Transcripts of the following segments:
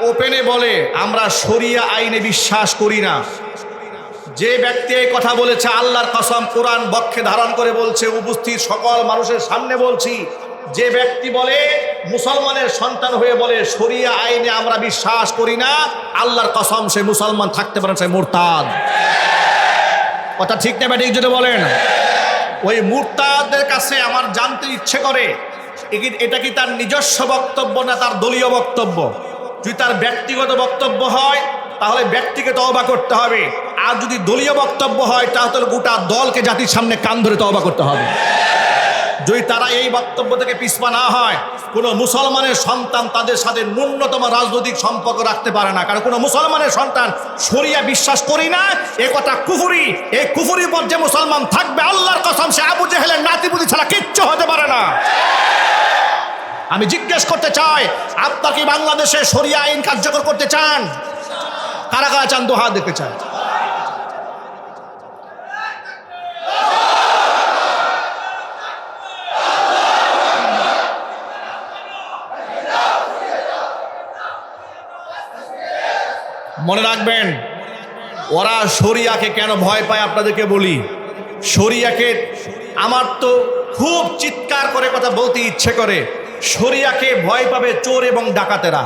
ওপেনে বলে আমরা শরিয়া আইনে বিশ্বাস করি না। যে ব্যক্তি এই কথা বলেছে আল্লাহর কসম কোরআন বক্ষে ধারণ করে বলছে, উপস্থিত সকল মানুষের সামনে বলছি, যে ব্যক্তি বলে মুসলমানের সন্তান হয়ে বলে শরিয়া আইনে আমরা বিশ্বাস করি না, আল্লাহর কসম সে মুসলমান থাকতে পারে, সে মুরতাদ। কথা ঠিক না ব্যাটিক যদি বলেন? ওই মুরতাদের কাছে আমার জানতে ইচ্ছে করে এটা কি তার নিজস্ব বক্তব্য না তার দলীয় বক্তব্য। যদি তার ব্যক্তিগত বক্তব্য হয় তাহলে ব্যক্তিকে তওবা করতে হবে, আর যদি দলীয় বক্তব্য হয় তাহলে গোটা দলকে জাতির সামনে কান ধরে তওবা করতে হবে। যদি তারা এই বক্তব্য থেকে পিছপা না হয়, কোনো মুসলমানের সন্তান তাদের সাথে ন্যূনতম রাজনৈতিক সম্পর্ক রাখতে পারে না, কারণ কোনো মুসলমানের সন্তান শরিয়া বিশ্বাস করি না এ কথা কুফরি। এই কুফরির পর যে মুসলমান থাকবে আল্লাহর কসম সে আবু জেহেলের নাতিপুতি ছাড়া কিচ্ছু হতে পারে না। আমি জিজ্ঞেস করতে চাই, আপনারা কি বাংলাদেশে শরিয়া আইন কার্যকর করতে চান? কারা কারা চান? দু হাত দেখতে চান। মনে রাখবেন, ওরা শরিয়াকে কেন ভয় পায় আপনাদেরকে বলি। শরিয়াকে আমার তো খুব চিৎকার করে কথা বলতে ইচ্ছে করে। শরিয়াকে ভয় পাবে চোর এবং ডাকাতেরা,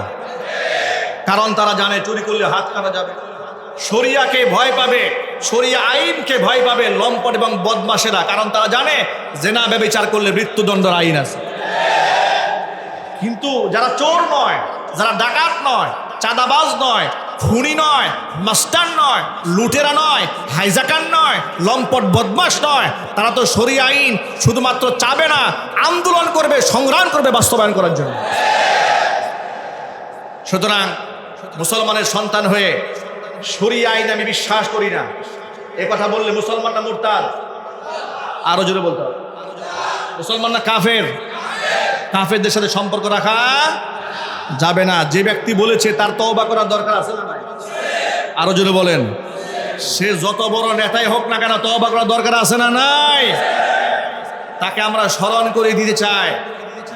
কারণ তারা জানে চুরি করলে হাত কাটা যাবে। শরিয়াকে ভয় পাবে, শরিয়া আইনকে ভয় পাবে লম্পট এবং বদমাশেরা, কারণ তারা জানে জেনা ব্যভিচার করলে মৃত্যুদণ্ডের আইন আছে। কিন্তু যারা চোর নয়, যারা ডাকাত নয়, চাঁদাবাজ নয়, খুনি নয়, মাস্টার নয়, লুটেরা নয়, হাইজাকার নয়, লম্পট বদমাশ নয়, তারা তো শরিয়া আইন শুধুমাত্র চাবে না, আন্দোলন করবে, সংগ্রাম করবে বাস্তবায়ন করার জন্য। সুতরাং মুসলমানের সন্তান হয়ে শরিয়া আইন আমি বিশ্বাস করি না এ কথা বললে মুসলমান না মুরতাদ? আরো জোরে বলতে হবে। মুসলমান না কাফের? কাফেরদের সাথে সম্পর্ক রাখা যাবে না। যে ব্যক্তি বলেছে তার তওবা করার দরকার আছে না নাই? আরো জোরে বলেন। সে যত বড় নেতাই হোক না কেন তওবা করার দরকার আছে না নাই? তাকে আমরা স্মরণ করে দিতে চাই,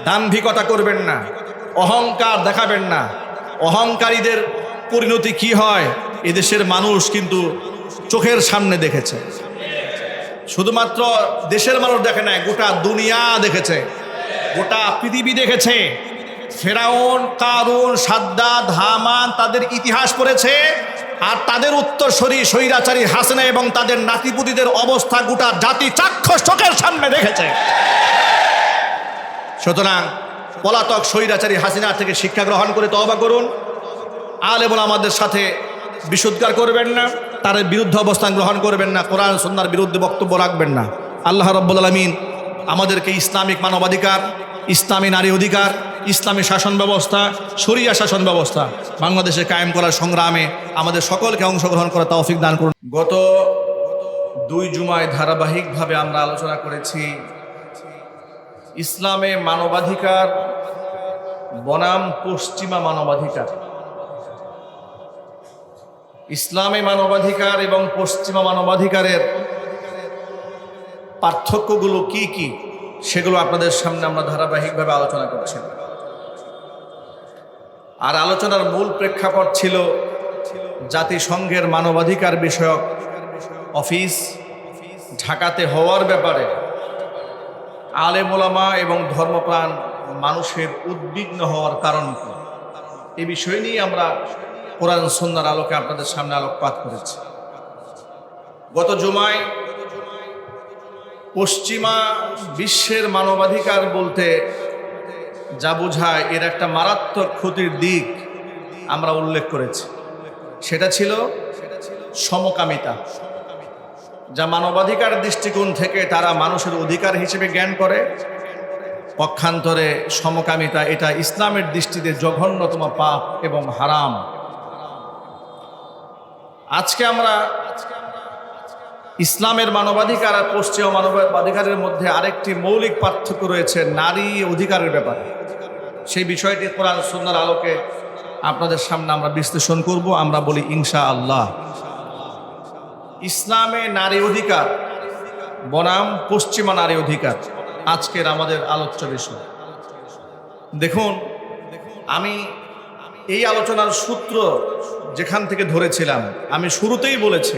দাম্ভিকতা করবেন না, অহংকার দেখাবেন না। অহংকারীদের পরিণতি কি হয় এদেশের মানুষ কিন্তু চোখের সামনে দেখেছে। শুধুমাত্র দেশের মানুষ দেখে নাই, গোটা দুনিয়া দেখেছে, গোটা পৃথিবী দেখেছে। ফেরাউন, কারুন, সাদ্দাত, হামান তাদের ইতিহাস পড়েছে, আর তাদের উত্তরসূরি স্বৈরাচারী হাসিনা এবং তাদের নাতিপুতিদের অবস্থা গোটা জাতি চাক্ষুষ চোখের সামনে দেখেছে। সুতরাং পলাতক স্বৈরাচারী হাসিনা থেকে শিক্ষা গ্রহণ করে তওবা করুন। আলেম ওলামাদের সাথে বিশুদ্ধার করবেন না, তার বিরুদ্ধে অবস্থান গ্রহণ করবেন না, কোরআন সুন্নাহর বিরুদ্ধে বক্তব্য রাখবেন না। আল্লাহ রাব্বুল আলামিন আমাদেরকে ইসলামিক মানবাধিকার, ইসলামী নারী অধিকার, ইসলামী শাসন ব্যবস্থা, শরিয়া শাসন ব্যবস্থা বাংলাদেশে কায়েম করার সংগ্রামে আমাদের সকলকে অংশগ্রহণ করার তৌফিক দান করুন। গত 2 জুমায় ধারাবাহিকভাবে আমরা আলোচনা করেছি ইসলামে মানবাধিকার বনাম পশ্চিমা মানবাধিকার। ইসলামে মানবাধিকার এবং পশ্চিমা মানবাধিকারের পার্থক্যগুলো কি কি সেগুলো আপনাদের সামনে আমরা ধারাবাহিকভাবে আলোচনা করছি। আর আলোচনার মূল প্রেক্ষাপট ছিল জাতিসংঘের মানবাধিকার বিষয়ক অফিস ঢাকাতে হওয়ার ব্যাপারে আলেম ওলামা এবং ধর্মপ্রাণ মানুষের উদ্বিগ্ন হওয়ার কারণ কি, এই বিষয় নিয়ে আমরা কোরআন সুন্নাহর আলোকে আপনাদের সামনে আলোকপাত করেছি। গত জুমায় পশ্চিমা বিশ্বের মানবাধিকার বলতে যা বোঝায় এর একটা মারাত্মক ক্ষতির দিক আমরা উল্লেখ করেছি। সেটা ছিল সমকামিতা, যা মানবাধিকার দৃষ্টিকোণ থেকে তারা মানুষের অধিকার হিসেবে জ্ঞান করে। পক্ষান্তরে সমকামিতা এটা ইসলামের দৃষ্টিতে জঘন্যতম পাপ এবং হারাম। আজকে আমরা ইসলামের মানবাধিকার আর পশ্চিমা মানবাধিকারের মধ্যে আরেকটি মৌলিক পার্থক্য রয়েছে নারী অধিকারের ব্যাপারে। সেই বিষয়টি কোরআন সুন্নাহর আলোকে আপনাদের সামনে আমরা বিশ্লেষণ করব। আমরা বলি ইনশাআল্লাহ। ইসলামে নারী অধিকার বনাম পশ্চিমা নারী অধিকার আজকের আমাদের আলোচ্য বিষয়। দেখুন, আমি এই আলোচনার সূত্র যেখান থেকে ধরেছিলাম, আমি শুরুতেই বলেছি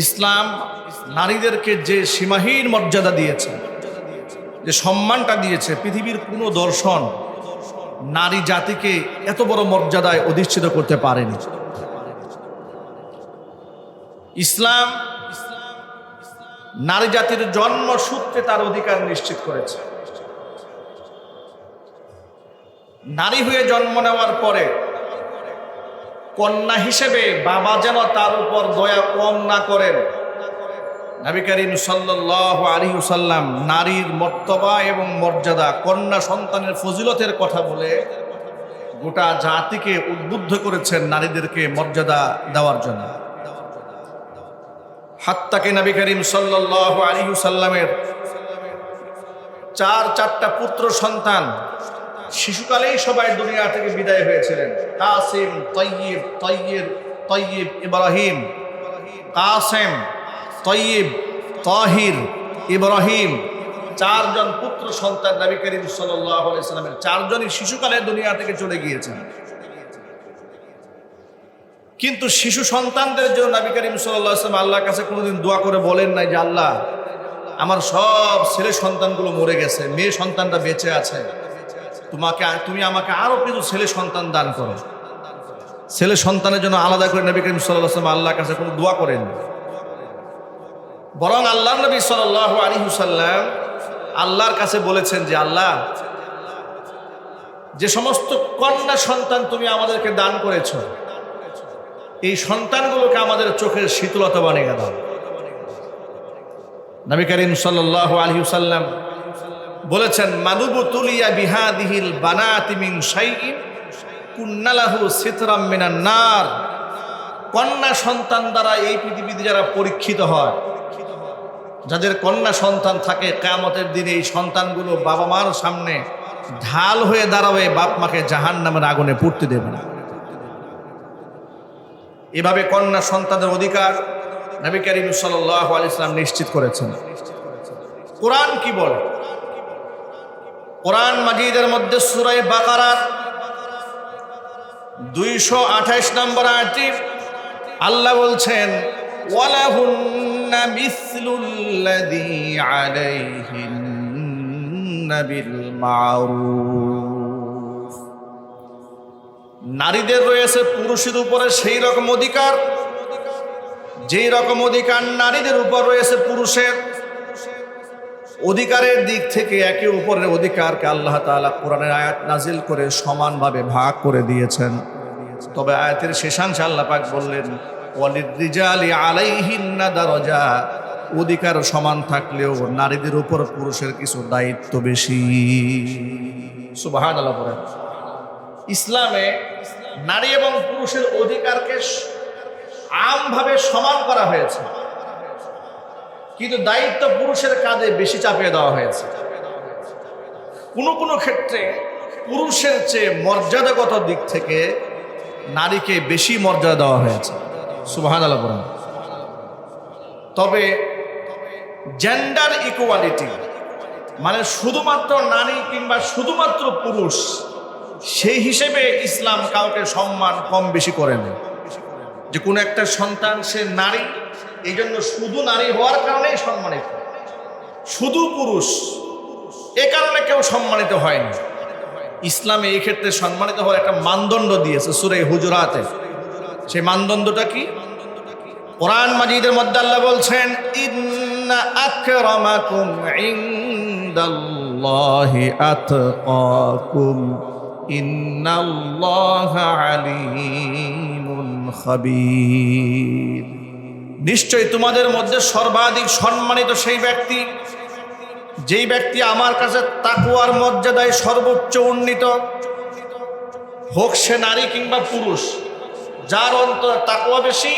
ইসলাম নারীদেরকে যে সীমাহীন মর্যাদা দিয়েছে, যে সম্মানটা দিয়েছে, পৃথিবীর কোনো দর্শন নারী জাতিকে এত বড় মর্যাদায় অধিষ্ঠিত করতে পারেনি। ইসলাম নারী জাতির জন্মসূত্রে তার অধিকার নিশ্চিত করেছে। নারী হয়ে জন্ম নেওয়ার পরে কন্যা হিসেবে বাবা যেন তার উপর দয়া কম না করেন। নবী করিম সাল্লাল্লাহু আলাইহি ওয়াসাল্লাম নারীর মর্তবা এবং মর্যাদা, কন্যা সন্তানের ফজিলতের কথা বলে গোটা জাতিকে উদ্বুদ্ধ করেছেন নারীদেরকে মর্যাদা দেওয়ার জন্য। হাত্তাকে নবী করিম সাল্লাল্লাহু আলাইহি ওয়াসাল্লামের চারটা পুত্র সন্তান শিশুকালেই সবাই দুনিয়া থেকে বিদায় হয়েছিলেন। কাসিম, তয়্যিব, ইব্রাহিম। কাসেম, তয়্যিব, তাহির, ইব্রাহিম, চারজন পুত্র সন্তান নবী করিম সাল্লাল্লাহু আলাইহি ওয়াসাল্লামের চারজনই শিশুকালে দুনিয়া থেকে চলে গিয়েছেন। কিন্তু শিশু সন্তানদের জন্য নবী করিম সাল্লাল্লাহু আলাইহি ওয়াসাল্লাম আল্লাহর কাছে কোনোদিন দোয়া করে বলেন নাই যে আল্লাহ, আমার সব ছেলে সন্তানগুলো মরে গেছে, মেয়ে সন্তানটা বেঁচে আছে, তুমি আমাকে আরো কিছু ছেলে সন্তান দান করো। ছেলে সন্তানের জন্য আলাদা করে নবী করিম সাল্লাল্লাহু আলাইহি ওয়াসাল্লাম আল্লাহর কাছে কোনো দোয়া করেন, বরং আল্লাহর নবী সাল্লাল্লাহু আলাইহি ওয়াসাল্লাম আল্লাহর কাছে বলেছেন যে আল্লাহ, যে সমস্ত কন্যা সন্তান তুমি আমাদেরকে দান করেছো, এই সন্তানগুলোকে আমাদের চোখের শীতলতা বানিয়ে দাও। নবী করিম সাল্লাল্লাহু আলাইহি ওয়াসাল্লাম বলেছেন, মানুবু তুলিয়া বিহাদিহিল বানাতি মিন শাইইন কুন্না লাহু সিতরাম মিনান নার। কন্যা সন্তান দ্বারা এই পৃথিবীতে যারা পরীক্ষিত হয়, যাদের কন্যা সন্তান থাকে, কিয়ামতের দিনে এই সন্তানগুলো বাবা মার সামনে ঢাল হয়ে দাঁড়াবে, বাপ মাকে জাহান্নামের আগুনে পুড়তে দেবে না। এভাবে কন্যা সন্তানের অধিকার নবী করিম সাল্লাল্লাহু আলাইহি ওয়াসাল্লাম নিশ্চিত করেছেন। কোরআন কি বলে? কোরআন মাজিদের মধ্যে সূরা বাকারার 228 নম্বর আয়াতে আল্লাহ বলছেন, ওয়ালাহুন্না মিসলুল্লাযী আলাইহিন্না বিল মা'রুফ। নারীদের রয়েছে পুরুষের উপরে সেই রকম অধিকার, যেই রকম অধিকার নারীদের উপর রয়েছে পুরুষের। অধিকারের দিক থেকে একে অপরের অধিকারকে আল্লাহ তাআলা কোরআনের আয়াত নাজিল করে সমানভাবে ভাগ করে দিয়েছেন। তবে আয়াতের শেষাংশে আল্লাহ পাক বললেন, ওয়ালির-রিজালি আলাইহিন্না দারাজা। অধিকার সমান থাকলেও নারীদের উপর পুরুষের কিছু দায়িত্ব বেশি। সুবহানাল্লাহ বলেন। ইসলামে নারী এবং পুরুষের অধিকারকে আমভাবে সমান করা হয়েছে, কিন্তু দায়িত্ব পুরুষের কাঁধে বেশি চাপিয়ে দেওয়া হয়েছে। কোনো কোনো ক্ষেত্রে পুরুষের চেয়ে মর্যাদাগত দিক থেকে নারীকে বেশি মর্যাদা দেওয়া হয়েছে। সুবহানাল্লাহ বলেন। তবে জেন্ডার ইকুয়ালিটি মানে শুধুমাত্র নারী কিংবা শুধুমাত্র পুরুষ, সেই হিসেবে ইসলাম কাউকে সম্মান কম বেশি করে না। যে কোনো একটা সন্তান সে নারী, এই জন্য শুধু নারী হওয়ার কারণেই সম্মানিত, শুধু পুরুষ এ কারণে কেউ সম্মানিত হয়নি। ইসলামে এই ক্ষেত্রে সম্মানিত হওয়ার একটা মানদণ্ড দিয়েছে সূরা হুজুরাতে। সেই মানদণ্ডটা কি? কোরআন মাজিদের মধ্যে আল্লাহ বলছেন, ইন্না আকরামাকুম ইনদাল্লাহি আতকাকুম ইন্নাল্লাহা আলীমুন খাবীর। নিশ্চয় তোমাদের মধ্যে সর্বাধিক সম্মানিত সেই ব্যক্তি, যেই ব্যক্তি আমার কাছে তাকওয়ার মর্যাদায় সর্বোচ্চ উন্নীত, হোক সে নারী কিংবা পুরুষ, যার অন্তরে তাকওয়া বেশি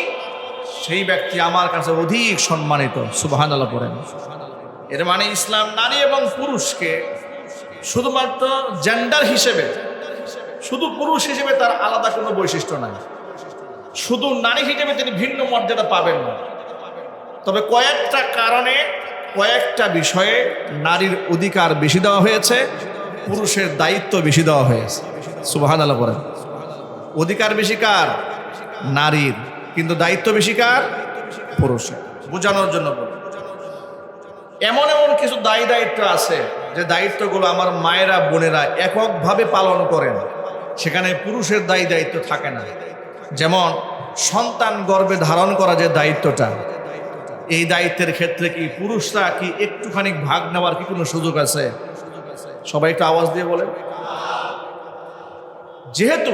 সেই ব্যক্তি আমার কাছে অধিক সম্মানিত। সুবহানাল্লাহ পড়েন। এর মানে ইসলাম নারী এবং পুরুষকে শুধুমাত্র জেন্ডার হিসেবে, শুধু পুরুষ হিসেবে তার আলাদা কোনো বৈশিষ্ট্য নাই, শুধু নারী হিসেবে তিনি ভিন্ন মর্যাদা পাবেন না। তবে কয়েকটা কারণে, কয়েকটা বিষয়ে নারীর অধিকার বেশি দেওয়া হয়েছে, পুরুষের দায়িত্ব বেশি দেওয়া হয়েছে। সুবহানাল্লাহ বলেন। অধিকার বেশি কার? নারীর, কিন্তু দায়িত্ব বেশি কার? পুরুষের। বোঝানোর জন্য বলি, এমন এমন কিছু দায়িত্ব আছে যে দায়িত্বগুলো আমার মায়েরা বোনেরা এককভাবে পালন করেন, সেখানে পুরুষের দায়িত্ব থাকে না। যেমন সন্তান গর্ভে ধারণ করা যে দায়িত্বটা, এই দায়িত্বের ক্ষেত্রে কি পুরুষরা কি একটুখানি ভাগ নেওয়ার কি কোনো সুযোগ আছে? সবাই একটু আওয়াজ দিয়ে বলেন। যেহেতু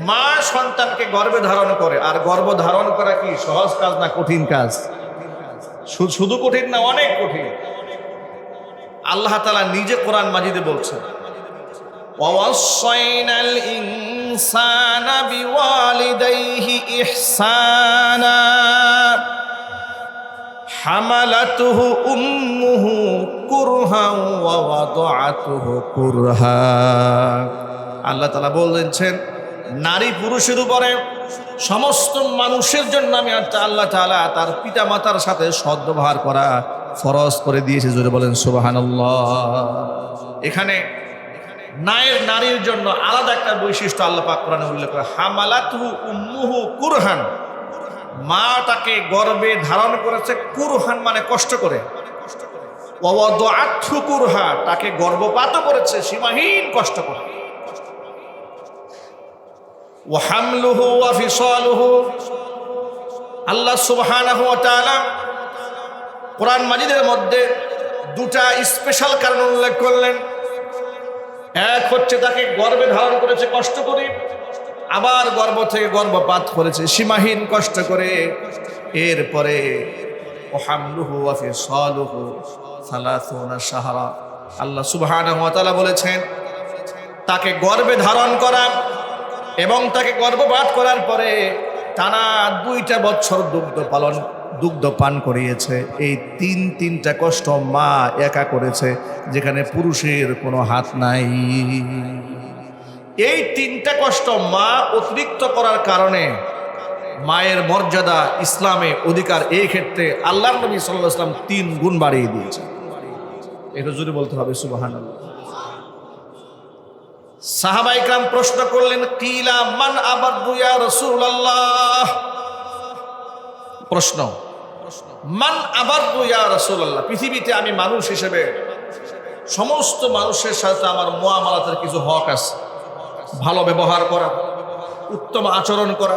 মা সন্তানকে গর্ভে ধারণ করে, আর গর্ভ ধারণ করা কি সহজ কাজ না কঠিন কাজ? শুধু কঠিন না, অনেক কঠিন। আল্লাহ তাআলা নিজে কোরআন মাজিদে বলছেন, ওয়াসাইনাল ইনসানা বিওয়ালিদাইহি ইহসানা হামালাতুহু উম্মুহু কুরহান ওয়া ওয়াদাআতুহু কুরহা। আল্লাহ তাআলা বলেছেন, নারী পুরুষের উপরে সমস্ত মানুষের জন্য আমি আল্লাহ তাআলা তার পিতা মাতার সাথে সদ্ব্যবহার করা ফরজ করে দিয়েছে। জোরে বলেন সুবহানাল্লাহ। এখানে নারীর জন্য আলাদা একটা বৈশিষ্ট্য আল্লাহ পাক কোরআনে উল্লেখ করে, হামালাতুহু উম্মুহু কুরহান, মা তাকে গর্ভে ধারণ করেছে, কুরহান মানে কষ্ট করে, ওয়া ওয়াদাআতহু কুরহা, তাকে গর্ভপাত করেছে সীমাহীন কষ্ট করে। ওয়া হামলুহু ওয়া ফিসালুহু, আল্লাহ সুবহানাহু ওয়া তাআলা কোরআন মাজিদের মধ্যে দুটা স্পেশাল কারণ উল্লেখ করলেন। এক হচ্ছে তাকে গর্ভে ধারণ করেছে কষ্ট করে, আবার গর্ভ থেকে গর্ভপাত করেছে সীমাহীন কষ্ট করে। এরপরে ওয়া হামলুহু ওয়া ফিসালুহু সালাসুনা শাহরা, আল্লাহ সুবহানাহু ওয়া তাআলা বলেছেন তাকে গর্ভে ধারণ করা এবং তাকে গর্ভপাত করার পরে টানা 2টা বছর দুগ্ধ পান করিয়েছে। এই তিনটা কষ্ট মা একা করেছে, যেখানে পুরুষের কোনো হাত নাই। এই 3টা কষ্ট মা অতিরিক্ত করার কারণে মায়ের মর্যাদা, ইসলামে অধিকার, এই ক্ষেত্রে আল্লাহর নবী সাল্লাল্লাহু আলাইহি ওয়াসাল্লাম 3 গুণ বাড়িয়ে দিয়েছে। এটা জোরে বলতে হবে সুবহানাল্লাহ। সাহাবা ইকরাম প্রশ্ন করলেন, কিলা মান আবাদু ইয়া রাসূলুল্লাহ। প্রশ্ন, মান আবাদু ইয়া রাসূলুল্লাহ, পৃথিবীতে আমি মানুষ হিসেবে সমস্ত মানুষের সাথে আমার মুআমালাতের কিছু হক আছে, ভালো ব্যবহার করা, উত্তম আচরণ করা,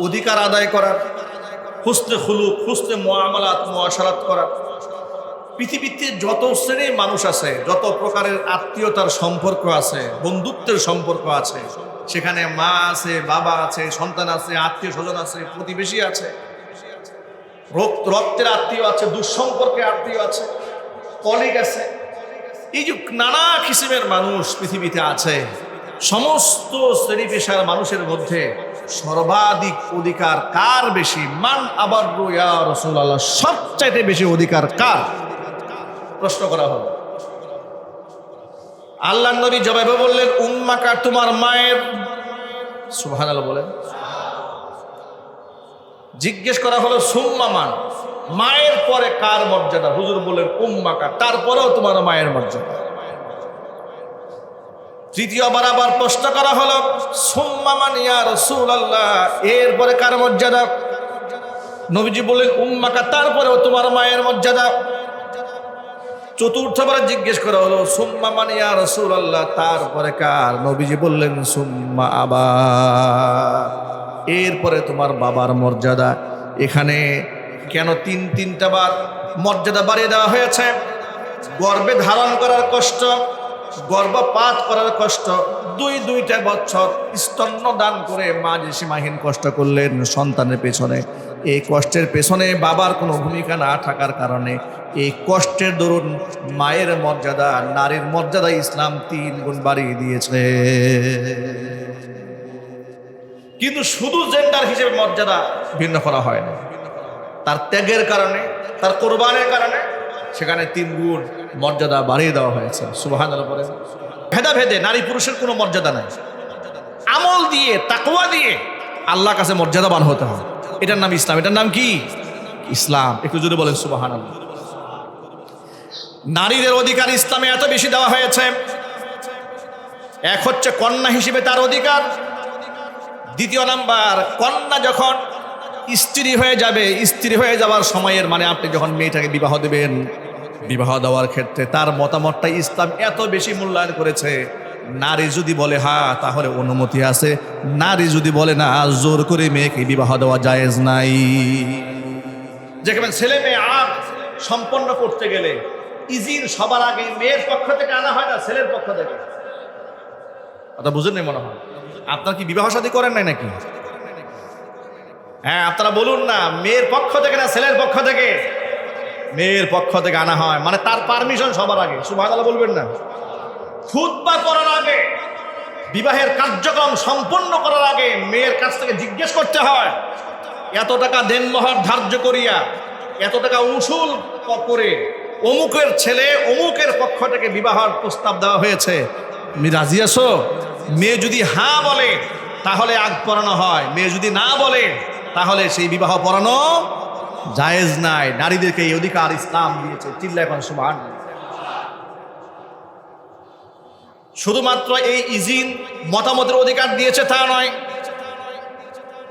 অধিকার আদায় করার, হুসনে খুলুক, হুসনে মুআমালাত মুআশারাত করা। পৃথিবীতে যত শ্রেণীর মানুষ আছে, যত প্রকারের আত্মীয়তার সম্পর্ক আছে, বন্ধুত্বের সম্পর্ক আছে, সেখানে মা আছে, বাবা আছে, সন্তান আছে, আত্মীয় স্বজন আছে, প্রতিবেশী আছে, রক্তের আত্মীয় আছে, দুঃসম্পর্কের আত্মীয় আছে, কলিগ আছে। এই যে নানা কিসিমের মানুষ পৃথিবীতে আছে, সমস্ত শ্রেণী পেশার মানুষের মধ্যে সর্বাধিক অধিকার কার বেশি? মান আবারু ইয়া রাসূলুল্লাহ, সবচাইতে বেশি অধিকার কার? প্রশ্ন করা হলো। আল্লাহর নবী জবাবে বললেন, উম্মাকা, তোমার মায়ের। সুবহানাল্লাহ বলেন। জিজ্ঞেস করা হলো, সুম্মা মান, মায়ের পরে কার মর্যাদা? হুজুর বলেন উম্মাকা, তারপরেও তোমার মায়ের মর্যাদা। তৃতীয়বার আবার প্রশ্ন করা হলো, সুম্মা মান ইয়া রাসূলুল্লাহ, এরপরে কার মর্যাদা? নবীজি বললেন উম্মাকা, তারপরেও তোমার মায়ের মর্যাদা। চতুর্থবার জিজ্ঞেস করা হলো, সুম্মা মান ইয়া রাসূলুল্লাহ, তারপরে কার? নবীজি বললেন সুম্মা আবা, এরপরে তোমার বাবার মর্যাদা। এখানে কেন তিনটা বার মর্যাদা বাড়িয়ে দেওয়া হয়েছে? গর্ভে ধারণ করার কষ্ট, গর্ভপাত করার কষ্ট, 2টা বছর স্তন্য দান করে মা যে সীমাহীন কষ্ট করলেন সন্তানের পেছনে, এই কষ্টের পেছনে বাবার কোনো ভূমিকা না থাকার কারণে এই কষ্টের দরুন মায়ের মর্যাদা, নারীর মর্যাদা ইসলাম 3 গুণ বাড়িয়ে দিয়েছে। কিন্তু শুধু জেন্ডার হিসেবে মর্যাদা ভিন্ন করা হয় না, তার ত্যাগের কারণে, তার কোরবানের কারণে সেখানে 3 গুণ মর্যাদা বাড়িয়ে দেওয়া হয়েছে। সুবহানাল্লাহ বলেন। ভেদাভেদে নারী পুরুষের কোনো মর্যাদা নাই। আমল দিয়ে, তাকওয়া দিয়ে আল্লাহর কাছে মর্যাদাবান হতে হয়। এটার নাম ইসলাম। এটার নাম কি? ইসলাম। একটু জোরে বলেন সুবহানাল্লাহ। নারীদের অধিকার ইসলামে এত বেশি দেওয়া হয়েছে। এক হচ্ছে কন্যা হিসেবে তার অধিকার, দ্বিতীয় নাম্বার, কন্যা যখন স্ত্রী হয়ে যাবে, স্ত্রী হয়ে যাওয়ার সময়ের মানে আপনি যখন মেয়েটাকে বিবাহ দেবেন, বিবাহ দেওয়ার ক্ষেত্রে তার মতামতটা ইসলাম এত বেশি মূল্যায়ন করেছে। নারী যদি বলে হ্যাঁ তাহলে অনুমতি আছে, নারী যদি বলে না জোর করে মেয়েকে বিবাহ দেওয়া জায়েজ নাই। যেখানে ছেলে মেয়ে সম্পন্ন করতে গেলে ইজিন সবার আগে মেয়ের পক্ষ থেকে আনা হয় না ছেলের পক্ষ থেকে। কথা বুঝেন নাই মনে হয়। আপনার কি বিবাহ শাদী করেন নাই নাকি? হ্যাঁ, আপনারা বলুন না, মেয়ের পক্ষ থেকে না ছেলের পক্ষ থেকে? মেয়ের পক্ষ থেকে আনা হয়, মানে তার পারমিশন সবার আগে। সুবহানাল্লাহ বলবেন না? খুতবা করার আগে, বিবাহের কার্যক্রম সম্পন্ন করার আগে মেয়ের কাছ থেকে জিজ্ঞেস করতে হয়, এত টাকা দেনমোহর ধার্য করিয়া, এত টাকা উসুল করে অমুকের ছেলে অমুকের পক্ষ থেকে বিবাহের প্রস্তাব দেওয়া হয়েছে, তুমি রাজি আছো? মেয়ে যদি হ্যাঁ বলে তাহলে আগ পড়ানো হয়, মেয়ে যদি না বলে তাহলে সেই বিবাহ পড়ানো জায়েজ নাই। নারীদেরকে এই অধিকার ইসলাম দিয়েছে। চিল্লায় এখন সুবহানাল্লাহ। শুধুমাত্র এই ইজিন মতামতের অধিকার দিয়েছে তা নয়,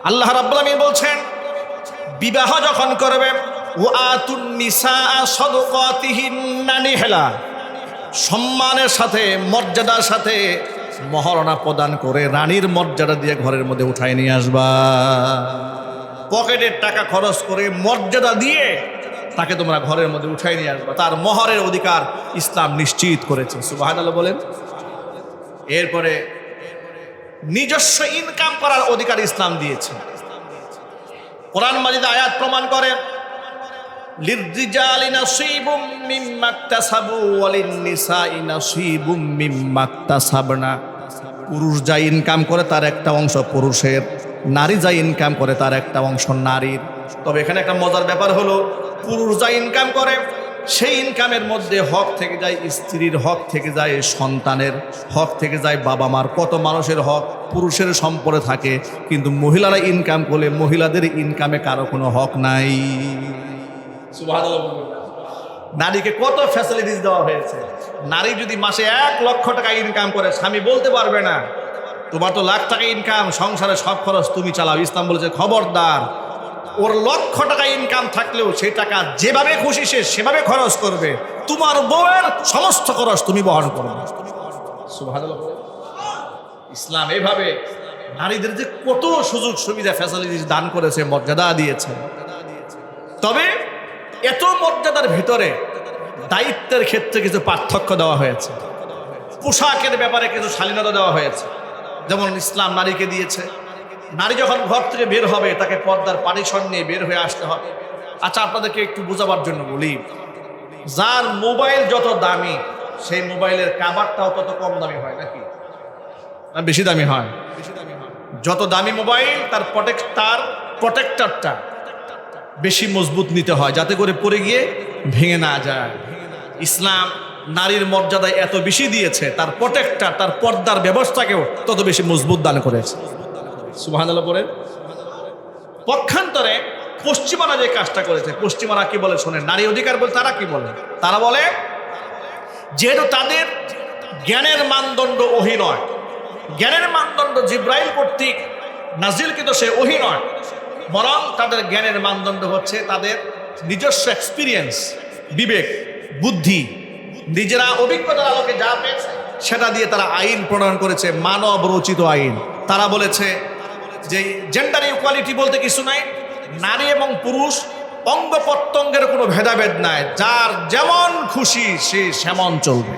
আল্লাহ রাব্বুল আলামিন বলছেন বিবাহ যখন করবে ওয়াতুন নিসাআ সাদকাতিহিন্না নিহলা, সম্মানের সাথে মর্যাদার সাথে মহারণা প্রদান করে রানীর মর্যাদা দিয়ে ঘরের মধ্যে উঠায় নিয়ে আসবা। পকেটের টাকা খরচ করে মর্যাদা দিয়ে তাকে তোমরা ঘরের মধ্যে উঠায় নিয়ে আসবা, তার মহরের অধিকার ইসলাম নিশ্চিত করেছে। সুবহানাল্লাহ বলেন। এরপরে নিজস্ব ইনকাম করার অধিকার ইসলাম দিয়েছে। কোরআন মাজিদ আয়াত প্রমাণ করে লিররিজালি নাসীবুম মিম্মা ইকতাসাবু ওয়া লিন-নিসাই নাসীবুম মিম্মা ইকতাসাবনা। পুরুষ যা ইনকাম করে তার একটা অংশ পুরুষের, নারী যা ইনকাম করে তার একটা অংশ নারীর। তবে এখানে একটা মজার ব্যাপার হলো, পুরুষ যা ইনকাম করে সেই ইনকামের মধ্যে হক থেকে যায় স্ত্রীর, হক থেকে যায় সন্তানের, হক থেকে যায় বাবা মার, কত মানুষের হক পুরুষের সম্পদে থাকে। কিন্তু মহিলারা ইনকাম করলে মহিলাদের ইনকামে কারো কোনো হক নাই। সুবহানাল্লাহ। নারীকে কত ফ্যাসিলিটিস দেওয়া হয়েছে। নারী যদি মাসে 1 লক্ষ টাকা ইনকাম করে, স্বামী বলতে পারবে না তোমার তো লাখ টাকা ইনকাম, সংসারে সব খরচ তুমি চালাও। ইসলাম বলেছে খবরদার, ওর লক্ষ টাকা ইনকাম থাকলেও সেই টাকা যেভাবে খুশি সে সেভাবে খরচ করবে, তোমার বউয়ের সমস্ত খরচ তুমি বহন করবে। সুবহানাল্লাহ। ইসলাম এভাবে নারীদের যে কত সুযোগ সুবিধা ফ্যাসিলিটিস দান করেছে, মর্যাদা দিয়েছে। তবে এত মর্যাদার ভিতরে দায়িত্বের ক্ষেত্রে কিছু পার্থক্য দেওয়া হয়েছে, পোশাকের ব্যাপারে কিছু শালীনতা দেওয়া হয়েছে। যেমন ইসলাম নারীকে দিয়েছে, নারী যখন ঘর থেকে বের হবে তাকে পর্দার পারিশন নিয়ে বের হয়ে আসতে হবে। আচ্ছা, আপনাদেরকে একটু বোঝাবার জন্য বলি, যার মোবাইল যত দামি সেই মোবাইলের কাভারটাও তত কম দামি হয় নাকি? না বেশি দামি হয়? যত দামি মোবাইল তার প্রোটেক্টরটা বেশি মজবুত নিতে হয়, যাতে করে পড়ে গিয়ে ভেঙে না যায়। ইসলাম নারীর মর্যাদা এত বেশি দিয়েছে, তার প্রোটেক্টর, তার পর্দার ব্যবস্থাকেও তত বেশি মজবুত দান করেছে। সুবহানাল্লাহ বলেন। পক্ষান্তরে পশ্চিমারা যে কাজটা করেছে, পশ্চিমারা কি বলে শোনেন, নারী অধিকার বলে তারা কি বলে? তারা বলে যেহেতু তাদের জ্ঞানের মানদণ্ড ওহী নয়, জ্ঞানের মানদণ্ড জিব্রাইল কর্তৃক নাজিলকৃত সে ওহী নয়, বরং তাদের জ্ঞানের মানদণ্ড হচ্ছে তাদের নিজস্ব এক্সপিরিয়েন্স, বিবেক, বুদ্ধি, নিজেরা অভিজ্ঞতার আলোকে যা পেয়েছে সেটা দিয়ে তারা আইন প্রণয়ন করেছে, মানব রচিত আইন। তারা বলেছে যে জেন্ডার ইকুয়ালিটি বলতে কিছু নাই, নারী এবং পুরুষ অঙ্গ প্রত্যঙ্গের কোনো ভেদাভেদ নাই, যার যেমন খুশি সে সেমন চলবে।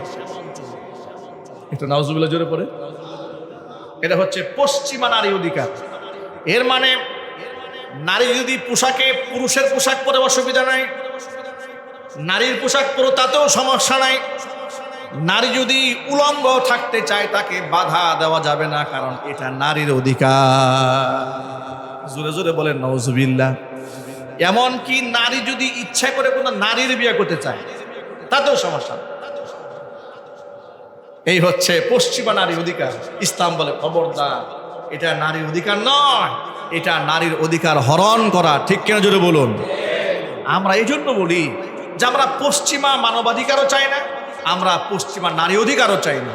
এটা নাউজুবিল্লাহ জোরে পড়ে। এটা হচ্ছে পশ্চিমা নারী অধিকার। এর মানে নারী যদি পোশাকে পুরুষের পোশাক পরে অসুবিধা নাই, নারীর পোশাক পরে তাতেও সমস্যা নাই। নারী যদি উলঙ্গ থাকতে চায় তাকে বাধা দেওয়া যাবে না, কারণ এটা নারীর অধিকার। জোরে জোরে বলেন নাউজুবিল্লাহ। এমনকি নারী যদি ইচ্ছা করে কোনো নারীর বিয়ে করতে চায় তাতেও সমস্যা। এই হচ্ছে পশ্চিমা নারী অধিকার। ইসলাম বলে খবরদার, এটা নারীর অধিকার নয়, এটা নারীর অধিকার হরণ করা। ঠিক কেন জোরে বলুন। আমরা এই জন্য বলি যে আমরা পশ্চিমা মানবাধিকারও চাই না, আমরা পশ্চিমা নারী অধিকারও চাই না,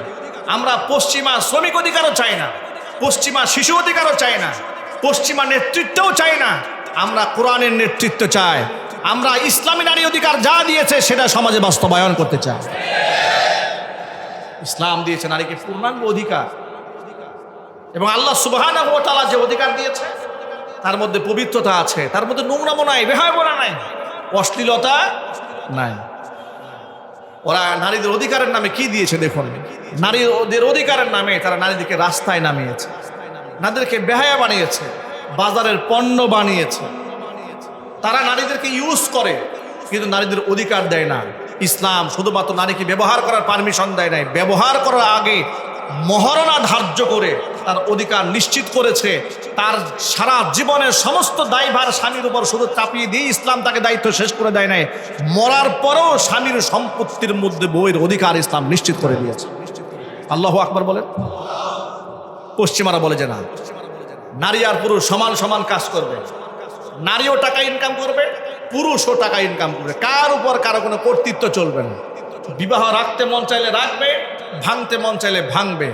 আমরা পশ্চিমা শ্রমিক অধিকারও চাই না, পশ্চিমা শিশু অধিকারও চাই না, পশ্চিমা নেতৃত্বও চাই না, আমরা কোরআনের নেতৃত্ব চাই। আমরা ইসলামী নারী অধিকার যা দিয়েছে সেটা সমাজে বাস্তবায়ন করতে চাই। ইসলাম দিয়েছে নারীকে পূর্ণাঙ্গ অধিকার, এবং আল্লাহ সুবহানাহু ওয়া তাআলা যে অধিকার দিয়েছে তার মধ্যে পবিত্রতা আছে, তার মধ্যে নোংরামো নাই, বেহায়াপনা নাই, অশ্লীলতা নাই। ওরা নারীদের অধিকারের নামে কি দিয়েছে দেখুন, নারীদের অধিকারের নামে তারা নারীদেরকে রাস্তায় নামিয়েছে, নারীদেরকে বেহায়া বানিয়েছে, বাজারের পণ্য বানিয়েছে। তারা নারীদেরকে ইউজ করে কিন্তু নারীদের অধিকার দেয় না। ইসলাম শুধুমাত্র নারীকে ব্যবহার করার পারমিশন দেয় নাই, ব্যবহার করার আগে মহারণা ধার্য করে তার অধিকার নিশ্চিত করেছে। তার সারা জীবনের সমস্ত দায়ভার স্বামীর উপর শুধু চাপিয়ে দিয়ে ইসলাম তাকে দায়িত্ব শেষ করে দেয় নাই, মরার পরেও স্বামীর সম্পত্তির মধ্যে বউয়ের অধিকার ইসলাম নিশ্চিত করে দিয়েছে। আল্লাহু আকবার বলেন। পশ্চিমারা বলে যে না, নারী আর পুরুষ সমান সমান কাজ করবে, নারীও টাকা ইনকাম করবে, পুরুষও টাকা ইনকাম করবে, কার উপর কারো কোনো কর্তৃত্ব চলবে না। বিবাহ রাখতে মন চাইলে রাখবে, ভাঙতে মন চাইলে ভাঙবে,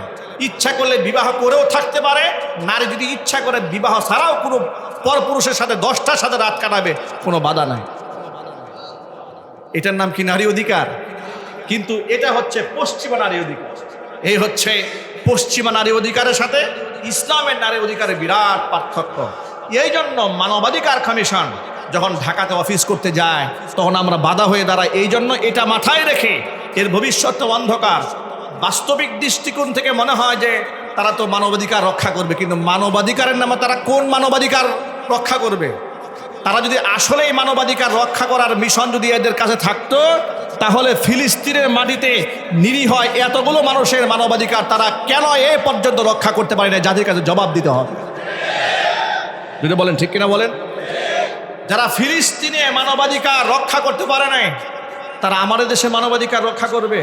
ইচ্ছা করলে বিবাহ করেও থাকতে পারে। নারী যদি ইচ্ছা করে বিবাহ ছাড়াও কোনো পরপুরুষের সাথে 10টার সাথে রাত কাটাবে, কোনো বাধা নাই। এটার নাম কি নারী অধিকার? কিন্তু এটা হচ্ছে পশ্চিমা নারী অধিকার। এই হচ্ছে পশ্চিমা নারী অধিকারের সাথে ইসলামের নারী অধিকারের বিরাট পার্থক্য। এই জন্য মানবাধিকার কমিশন যখন ঢাকাতে অফিস করতে যায় তখন আমরা বাধা হয়ে দাঁড়াই। এই জন্য এটা মাথায় রেখে, এর ভবিষ্যৎ অন্ধকার। বাস্তবিক দৃষ্টিকোণ থেকে মনে হয় যে তারা তো মানবাধিকার রক্ষা করবে, কিন্তু মানবাধিকারের নামে তারা কোন মানবাধিকার রক্ষা করবে? তারা যদি আসলেই মানবাধিকার রক্ষা করার মিশন যদি এদের কাছে থাকতো, তাহলে ফিলিস্তিনের মাটিতে নিরীহ এতগুলো মানুষের মানবাধিকার তারা কেন এ পর্যন্ত রক্ষা করতে পারে না, যাদের কাছে জবাব দিতে হবে। যদি বলেন ঠিক কিনা বলেন। যারা ফিলিস্তিনে মানবাধিকার রক্ষা করতে পারে নাই, তারা আমাদের দেশে মানবাধিকার রক্ষা করবে।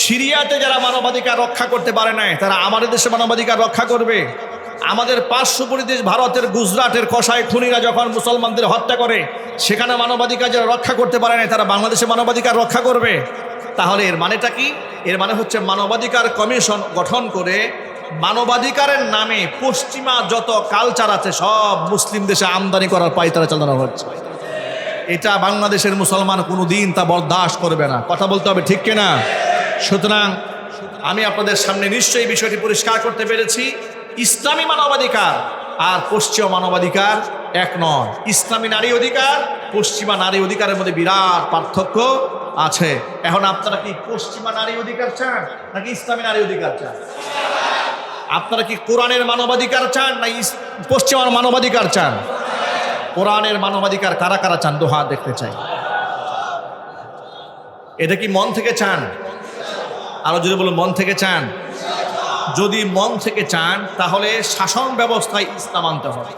সিরিয়াতে যারা মানবাধিকার রক্ষা করতে পারে নাই, তারা আমাদের দেশে মানবাধিকার রক্ষা করবে। আমাদের পার্শ্ববর্তী দেশ ভারতের গুজরাটের কসাই খুনিরা যখন মুসলমানদের হত্যা করে, সেখানে মানবাধিকার যারা রক্ষা করতে পারে নাই, তারা বাংলাদেশে মানবাধিকার রক্ষা করবে। তাহলে এর মানেটা কি? এর মানে হচ্ছে মানবাধিকার কমিশন গঠন করে মানবাধিকারের নামে পশ্চিমা যত কালচার আছে সব মুসলিম দেশে আমদানি করার পায়তারা চালানো হচ্ছে। এটা বাংলাদেশের মুসলমান কোনোদিন তা বরদাস্ত করবে না। কথা বলতে হবে, ঠিক কিনা? সুতরাং আমি আপনাদের সামনে নিশ্চয়ই বিষয়টি পরিষ্কার করতে পেরেছি। ইসলামী মানবাধিকার আর পশ্চিমা মানবাধিকার এক নয়। ইসলামী নারী অধিকার, পশ্চিমা নারী অধিকারের মধ্যে বিরাট পার্থক্য আছে। এখন আপনারা কি পশ্চিমা নারী অধিকার চান নাকি ইসলামী নারী অধিকার চান? আপনারা কি কোরআনের মানবাধিকার চান না পশ্চিমার মানবাধিকার চান? কোরআনের মানবাধিকার কারা কারা চান? দু হাত দেখতে চাই। এটা কি মন থেকে চান? আরো যদি বলুন মন থেকে চান। যদি মন থেকে চান তাহলে শাসন ব্যবস্থায় ইসলাম আনতে হবে।